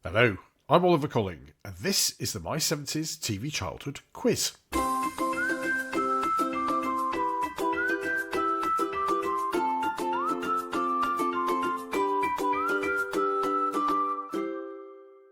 Hello, I'm Oliver Colling, and this is the My 70s TV Childhood Quiz.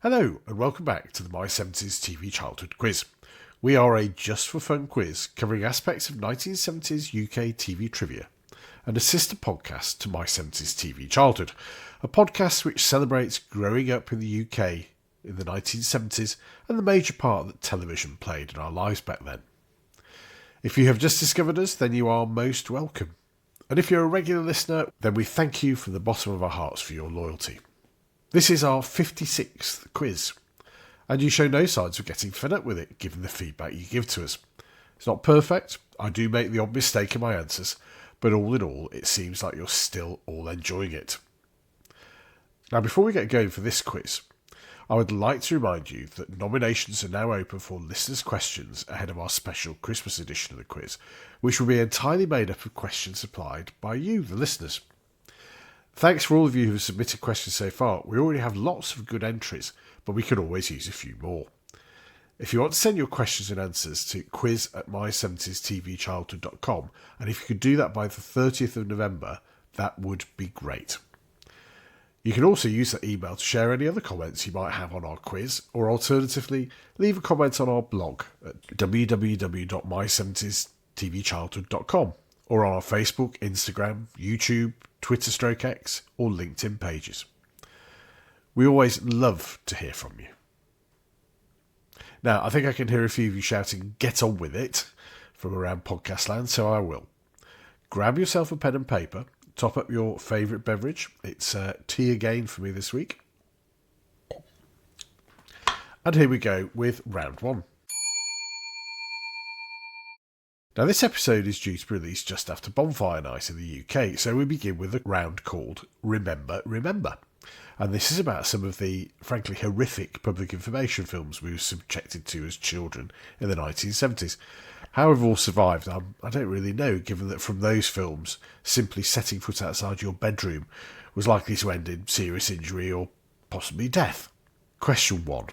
Hello, and welcome back to the My 70s TV Childhood Quiz. We are a just-for-fun quiz covering aspects of 1970s UK TV trivia, and a sister podcast to My 70s TV Childhood, a podcast which celebrates growing up in the UK in the 1970s and the major part that television played in our lives back then. If you have just discovered us, then you are most welcome. And if you're a regular listener, then we thank you from the bottom of our hearts for your loyalty. This is our 56th quiz, and you show no signs of getting fed up with it, given the feedback you give to us. It's not perfect, I do make the odd mistake in my answers, but all in all, it seems like you're still all enjoying it. Now, before we get going for this quiz, I would like to remind you that nominations are now open for listeners' questions ahead of our special Christmas edition of the quiz, which will be entirely made up of questions supplied by you, the listeners. Thanks for all of you who have submitted questions so far. We already have lots of good entries, but we could always use a few more. If you want to send your questions and answers to quiz@my70stvchildhood.com, and if you could do that by the 30th of November, that would be great. You can also use that email to share any other comments you might have on our quiz, or alternatively, leave a comment on our blog at www.my70stvchildhood.com, or on our Facebook, Instagram, YouTube, Twitter/X, or LinkedIn pages. We always love to hear from you. Now, I think I can hear a few of you shouting, "Get on with it," from around podcast land, so I will. Grab yourself a pen and paper, top up your favourite beverage. It's tea again for me this week. And here we go with round one. Now, this episode is due to be released just after Bonfire Night in the UK, so we begin with a round called Remember, Remember. And this is about some of the, frankly, horrific public information films we were subjected to as children in the 1970s. How we've all survived, I don't really know, given that from those films, simply setting foot outside your bedroom was likely to end in serious injury or possibly death. Question 1.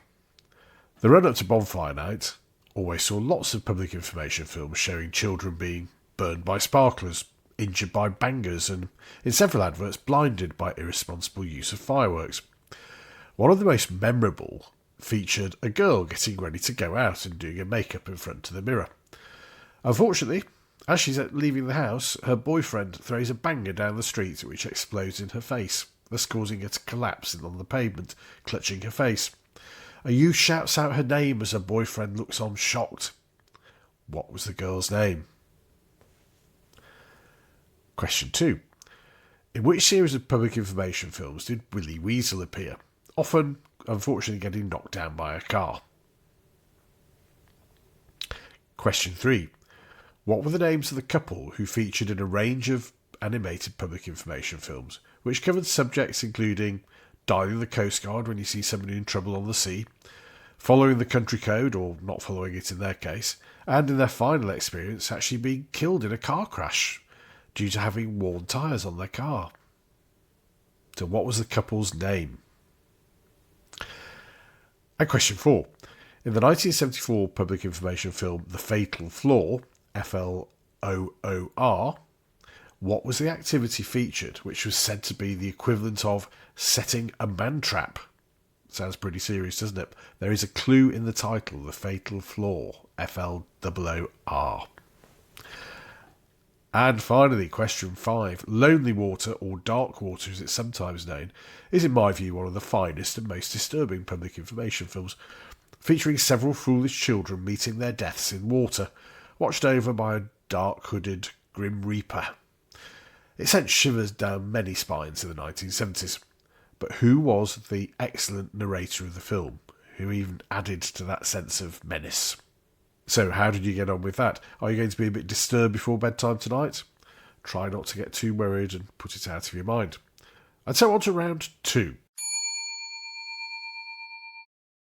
The run-up to Bonfire Night always saw lots of public information films showing children being burned by sparklers, injured by bangers, and in several adverts blinded by irresponsible use of fireworks. One of the most memorable featured a girl getting ready to go out and doing her makeup in front of the mirror. Unfortunately, as she's leaving the house, her boyfriend throws a banger down the street which explodes in her face, thus causing her to collapse on the pavement, clutching her face. A youth shouts out her name as her boyfriend looks on shocked. What was the girl's name? Question 2. In which series of public information films did Willy Weasel appear? Often, unfortunately, getting knocked down by a car. Question 3. What were the names of the couple who featured in a range of animated public information films, which covered subjects including dialing the Coast Guard when you see somebody in trouble on the sea, following the country code, or not following it in their case, and in their final experience actually being killed in a car crash due to having worn tyres on their car? So what was the couple's name? And question 4. In the 1974 public information film The Fatal Flaw, FLOOR, what was the activity featured which was said to be the equivalent of setting a man trap? Sounds pretty serious, doesn't it? There is a clue in the title, The Fatal Flaw, FLOOR. And finally, question 5. Lonely Water, or Dark Water as it's sometimes known, is in my view one of the finest and most disturbing public information films, featuring several foolish children meeting their deaths in water, watched over by a dark-hooded Grim Reaper. It sent shivers down many spines in the 1970s. But who was the excellent narrator of the film, who even added to that sense of menace? So how did you get on with that? Are you going to be a bit disturbed before bedtime tonight? Try not to get too worried and put it out of your mind. And so on to round 2,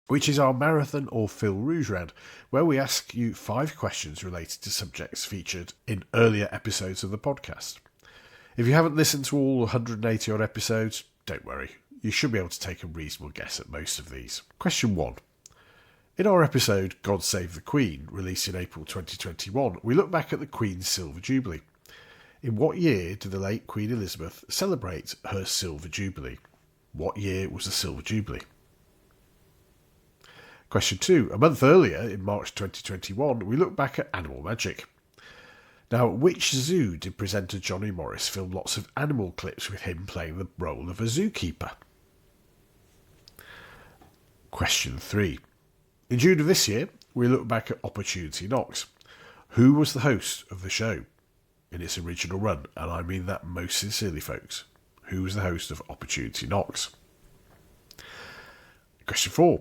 which is our marathon or Fil Rouge round, where we ask you 5 questions related to subjects featured in earlier episodes of the podcast. If you haven't listened to all 180 odd episodes, don't worry. you should be able to take a reasonable guess at most of these. Question 1. In our episode God Save the Queen, released in April 2021, we look back at the Queen's Silver Jubilee. In what year did the late Queen Elizabeth celebrate her Silver Jubilee? What year was the Silver Jubilee? Question 2. A month earlier, in March 2021, we look back at Animal Magic. Now, which zoo did presenter Johnny Morris film lots of animal clips with him playing the role of a zookeeper? Question 3. In June of this year, we look back at Opportunity Knocks. Who was the host of the show in its original run? And I mean that most sincerely, folks. Who was the host of Opportunity Knocks? Question 4.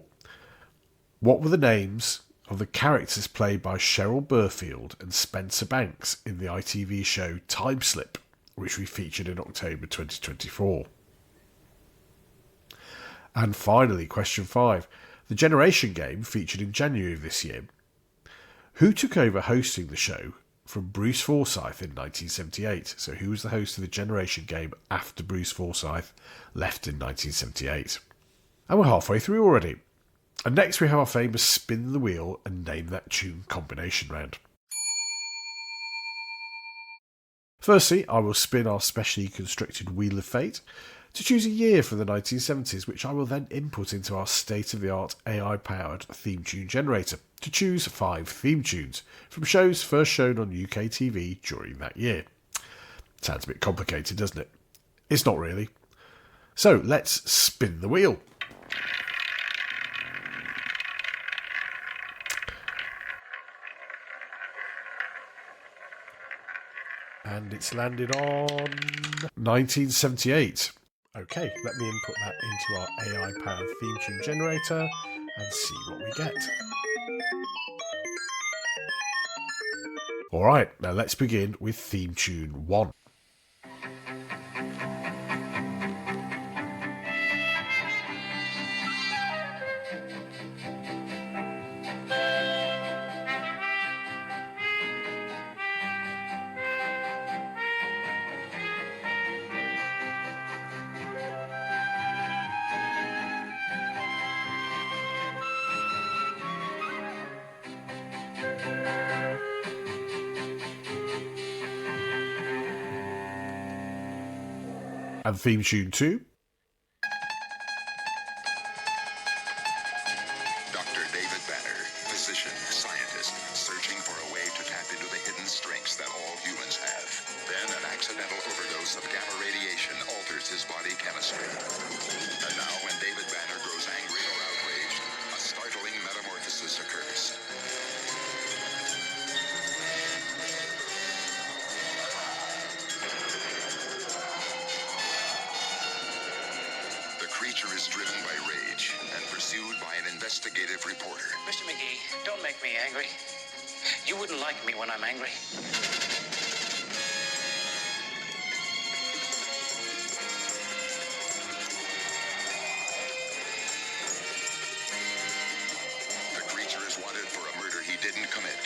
What were the names of the characters played by Cheryl Burfield and Spencer Banks in the ITV show Time Slip, which we featured in October 2024? And finally, question 5. The Generation Game featured in January of this year. Who took over hosting the show from Bruce Forsyth in 1978? So who was the host of the Generation Game after Bruce Forsyth left in 1978? And we're halfway through already. And next we have our famous Spin the Wheel and Name That Tune combination round. Firstly, I will spin our specially constructed Wheel of Fate to choose a year from the 1970s, which I will then input into our state-of-the-art AI-powered theme tune generator to choose 5 theme tunes from shows first shown on UK TV during that year. Sounds a bit complicated, doesn't it? It's not really. So let's spin the wheel. And it's landed on 1978. Okay, let me input that into our AI-powered theme tune generator and see what we get. Alright, now let's begin with theme tune 1. And theme tune 2. Dr. David Banner, physician, scientist, searching for a way to tap into the hidden strengths that all humans have. Then an accidental overdose of gamma radiation alters his body chemistry. And now when David Banner grows angry or outraged, a startling metamorphosis occurs. The creature is driven by rage and pursued by an investigative reporter. Mr. McGee, don't make me angry. You wouldn't like me when I'm angry. The creature is wanted for a murder he didn't commit.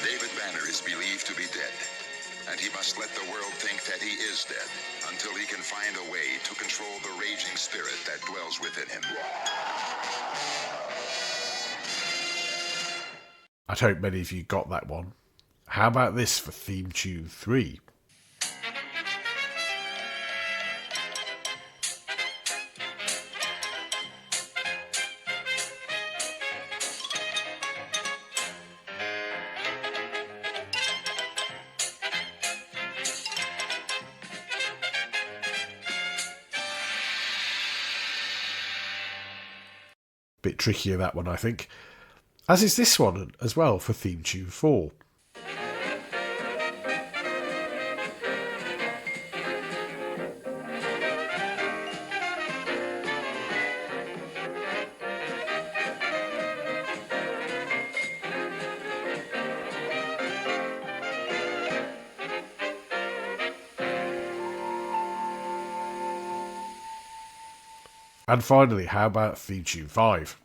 David Banner is believed to be dead, and he must let the world think that he is dead until he can find a way to control the raging spirit that dwells within him. I'd hope many of you got that one. How about this for theme tune 3? Bit trickier, that one, I think. As is this one as well for theme tune 4. And finally, how about theme tune 5?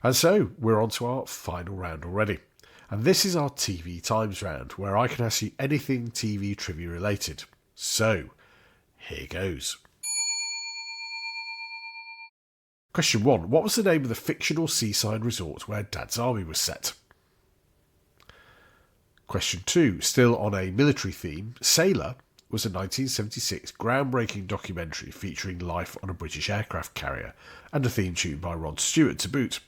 And so we're on to our final round already. And this is our TV Times round, where I can ask you anything TV trivia related. So, here goes. Question 1. What was the name of the fictional seaside resort where Dad's army was set? Question 2. Still on a military theme, Sailor was a 1976 groundbreaking documentary featuring life on a British aircraft carrier and a theme tune by Rod Stewart to boot.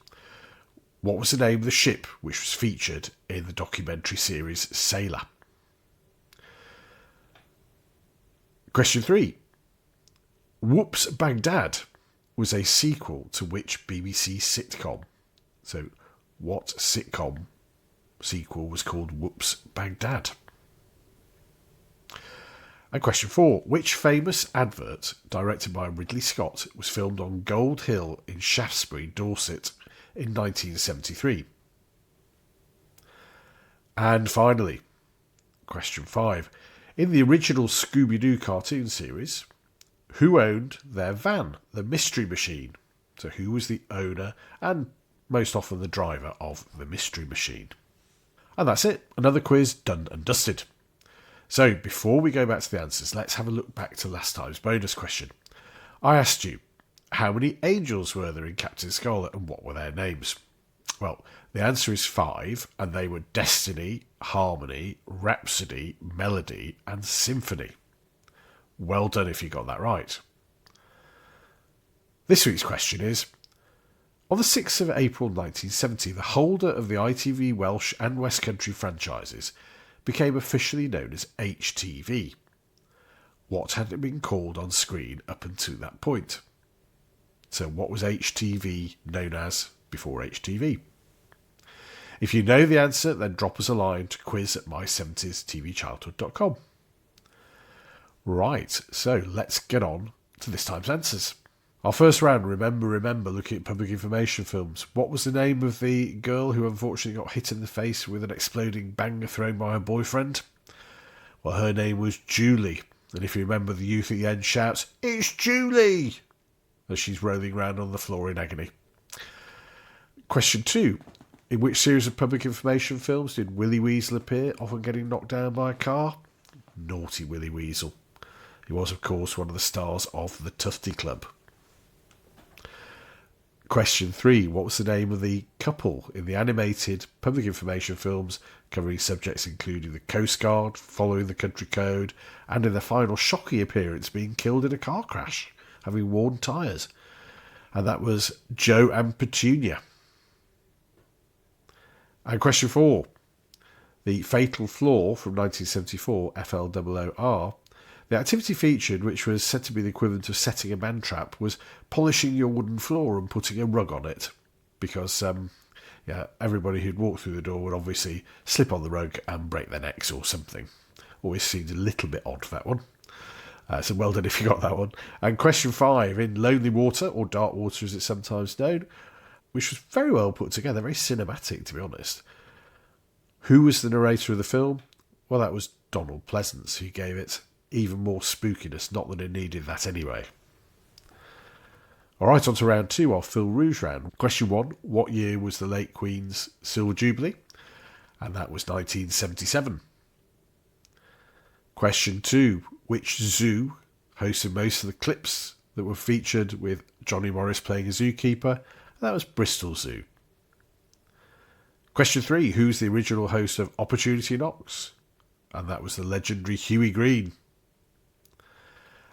What was the name of the ship which was featured in the documentary series Sailor? Question 3. Whoops Baghdad was a sequel to which BBC sitcom? So, what sitcom sequel was called Whoops Baghdad? And question 4. Which famous advert, directed by Ridley Scott, was filmed on Gold Hill in Shaftesbury, Dorset in 1973? And finally, question 5. In the original Scooby-Doo cartoon series, who owned their van, the Mystery Machine? So who was the owner and most often the driver of the Mystery Machine? And that's it. Another quiz done and dusted. So before we go back to the answers, let's have a look back to last time's bonus question. I asked you, how many angels were there in Captain Scarlet and what were their names? Well, the answer is 5, and they were Destiny, Harmony, Rhapsody, Melody and Symphony. Well done if you got that right. This week's question is, on the 6th of April 1970, the holder of the ITV Welsh and West Country franchises became officially known as HTV. What had it been called on screen up until that point? So what was HTV known as before HTV? If you know the answer, then drop us a line to quiz@my70stvchildhood.com. Right, so let's get on to this time's answers. Our first round, remember, looking at public information films. What was the name of the girl who unfortunately got hit in the face with an exploding banger thrown by her boyfriend? Well, her name was Julie. And if you remember, the youth at the end shouts, "It's Julie!" as she's rolling around on the floor in agony. Question 2. In which series of public information films did Willy Weasel appear, often getting knocked down by a car? Naughty Willy Weasel. He was, of course, one of the stars of the Tufty Club. Question 3. What was the name of the couple in the animated public information films covering subjects including the Coast Guard, following the country code, and in their final shocking appearance being killed in a car crash, having worn tyres? And that was Joe and Petunia. And question 4. The Fatal Flaw from 1974, FLOOR. The activity featured, which was said to be the equivalent of setting a man trap, was polishing your wooden floor and putting a rug on it. Because, everybody who'd walk through the door would obviously slip on the rug and break their necks or something. Always seemed a little bit odd, that one. So well done if you got that one. And question 5, in Lonely Water, or Dark Water as it's sometimes known, which was very well put together, very cinematic to be honest. Who was the narrator of the film? Well, that was Donald Pleasance, who gave it even more spookiness, not that it needed that anyway. Alright, on to round 2, our Fil Rouge round. Question 1, what year was the late Queen's Silver Jubilee? And that was 1977. Question 2, which zoo hosted most of the clips that were featured with Johnny Morris playing a zookeeper? And that was Bristol Zoo. Question 3, who's the original host of Opportunity Knocks? And that was the legendary Huey Green.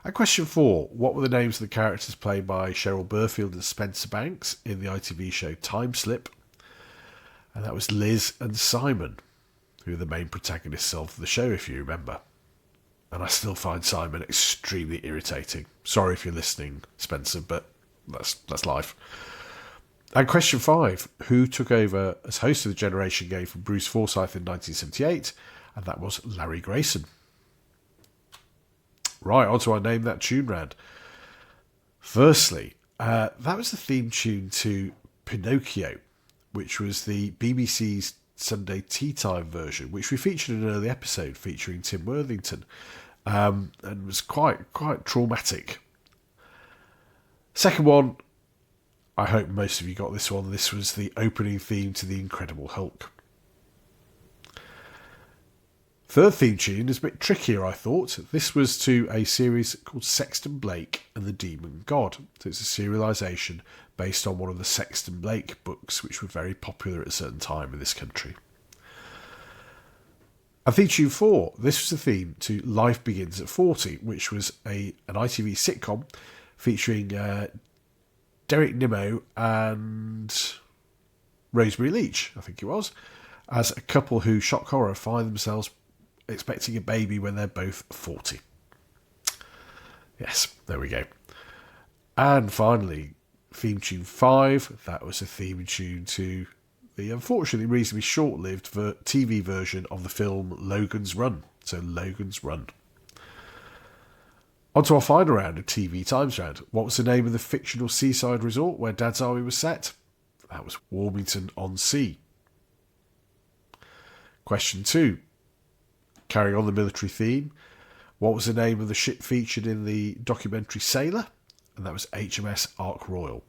And question 4, what were the names of the characters played by Cheryl Burfield and Spencer Banks in the ITV show Time Slip? And that was Liz and Simon, who are the main protagonists of the show, if you remember. And I still find Simon extremely irritating. Sorry if you're listening, Spencer, but that's life. And question 5, who took over as host of the Generation Game from Bruce Forsyth in 1978? And that was Larry Grayson. Right, on to our Name That Tune round. Firstly, that was the theme tune to Pinocchio, which was the BBC's Sunday Tea Time version, which we featured in an early episode featuring Tim Worthington, and was quite traumatic. Second one, I hope most of you got this one. This was the opening theme to The Incredible Hulk. Third theme tune is a bit trickier, I thought. This was to a series called Sexton Blake and the Demon God. So it's a serialisation based on one of the Sexton Blake books, which were very popular at a certain time in this country. And theme tune 4, this was the theme to Life Begins at 40, which was an ITV sitcom featuring Derek Nimmo and Rosemary Leach, I think it was, as a couple who, shock horror, find themselves expecting a baby when they're both 40. Yes, there we go. And finally, theme tune 5, that was a theme tune to the unfortunately reasonably short-lived TV version of the film Logan's Run. So Logan's Run. On to our final round of TV Times Round. What was the name of the fictional seaside resort where Dad's Army was set? That was Warmington-on-Sea. Question 2. Carrying on the military theme, what was the name of the ship featured in the documentary Sailor? And that was HMS Ark Royal.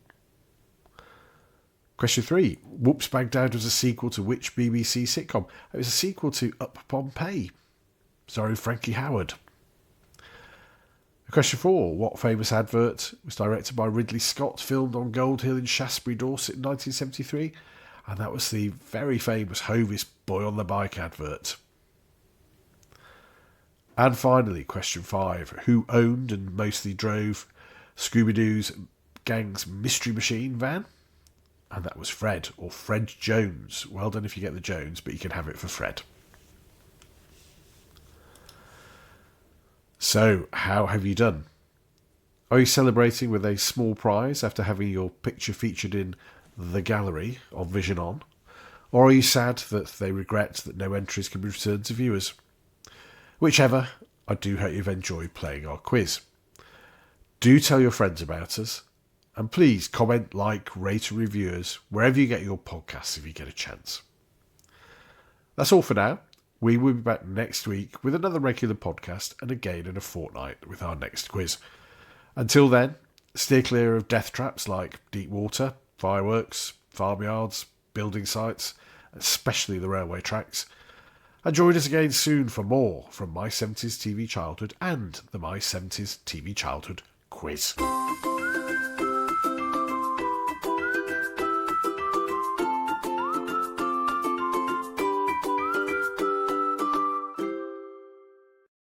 Question 3. Whoops Baghdad was a sequel to which BBC sitcom? It was a sequel to Up Pompeii, starring Frankie Howard. Question 4. What famous advert was directed by Ridley Scott, filmed on Gold Hill in Shaftesbury, Dorset in 1973? And that was the very famous Hovis Boy on the Bike advert. And finally, question 5. Who owned and mostly drove Scooby-Doo's gang's Mystery Machine van? And that was Fred, or Fred Jones. Well done if you get the Jones, but you can have it for Fred. So, how have you done? Are you celebrating with a small prize after having your picture featured in The Gallery on Vision On? Or are you sad that they regret that no entries can be returned to viewers? Whichever, I do hope you've enjoyed playing our quiz. Do tell your friends about us, and please comment, like, rate and review us wherever you get your podcasts if you get a chance. That's all for now. We will be back next week with another regular podcast and again in a fortnight with our next quiz. Until then, steer clear of death traps like deep water, fireworks, farmyards, building sites, especially the railway tracks. And join us again soon for more from My 70s TV Childhood and the My 70s TV Childhood Quiz.